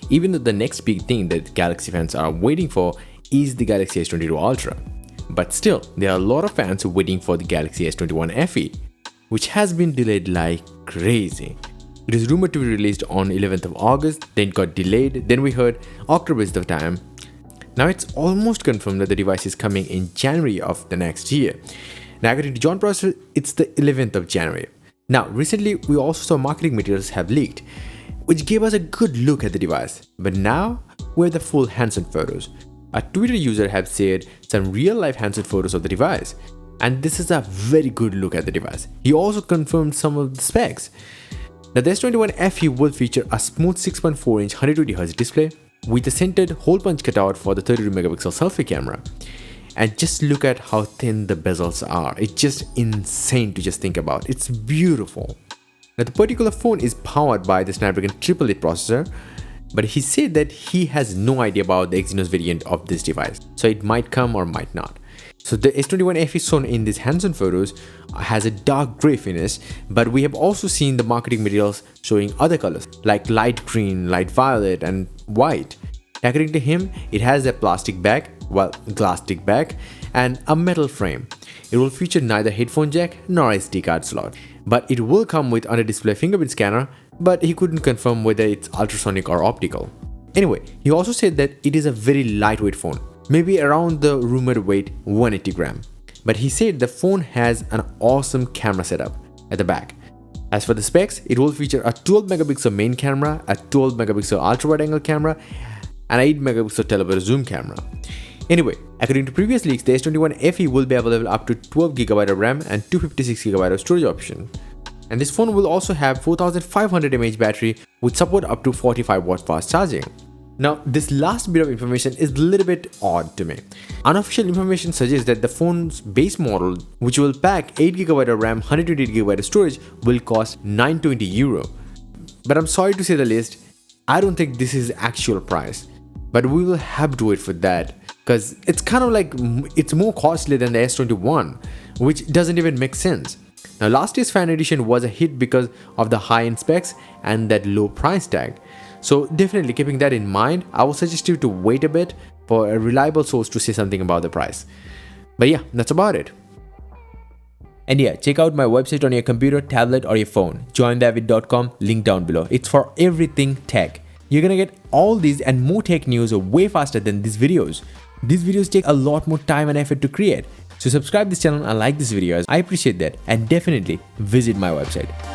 even though the next big thing that Galaxy fans are waiting for is the Galaxy S22 Ultra. But still, there are a lot of fans waiting for the Galaxy S21FE, which has been delayed like crazy. It is rumored to be released on 11th of August, then got delayed, then we heard October is the time. Now it's almost confirmed that the device is coming in January of the next year. Now according to John Prosser, it's the 11th of January. Now recently we also saw marketing materials have leaked, which gave us a good look at the device. But now we have the full hands-on photos. A Twitter user have shared some real-life hands-on photos of the device, and this is a very good look at the device. He also confirmed some of the specs. Now the S21FE will feature a smooth 6.4-inch 120Hz display with a centered hole punch cutout for the 32-megapixel selfie camera. And just look at how thin the bezels are. It's just insane to just think about. It's beautiful. Now the particular phone is powered by the Snapdragon 888 processor, but he said that he has no idea about the Exynos variant of this device, so it might come or might not. So the S21FE shown in these hands-on photos has a dark grey finish, but we have also seen the marketing materials showing other colors like light green, light violet and white. According to him, it has a plastic back, glass stick back and a metal frame. It will feature neither headphone jack nor SD card slot, but it will come with under-display fingerprint scanner, but he couldn't confirm whether it's ultrasonic or optical. Anyway, he also said that it is a very lightweight phone, maybe around the rumored weight 180 gram. But he said the phone has an awesome camera setup at the back. As for the specs, it will feature a 12 megapixel main camera, a 12 megapixel ultra wide angle camera, and 8 megapixel teleobjective zoom camera. Anyway, according to previous leaks, the S21FE will be available up to 12GB of RAM and 256GB of storage option. And this phone will also have 4500 mAh battery with support up to 45 watts fast charging. Now, this last bit of information is a little bit odd to me. Unofficial information suggests that the phone's base model, which will pack 8GB of RAM, 128GB of storage, will cost €920. But I'm sorry to say the least, I don't think this is the actual price. But we will have to wait for that, because it's kind of like it's more costly than the S21, which doesn't even make sense. Now last year's Fan Edition was a hit because of the high-end specs and that low price tag. So definitely keeping that in mind, I would suggest you to wait a bit for a reliable source to say something about the price. But yeah, that's about it. And yeah, check out my website on your computer, tablet or your phone, joindavid.com, link down below. It's for everything tech. You're gonna get all these and more tech news way faster than these videos. These videos take a lot more time and effort to create. So subscribe this channel and like this video, I appreciate that, and definitely visit my website.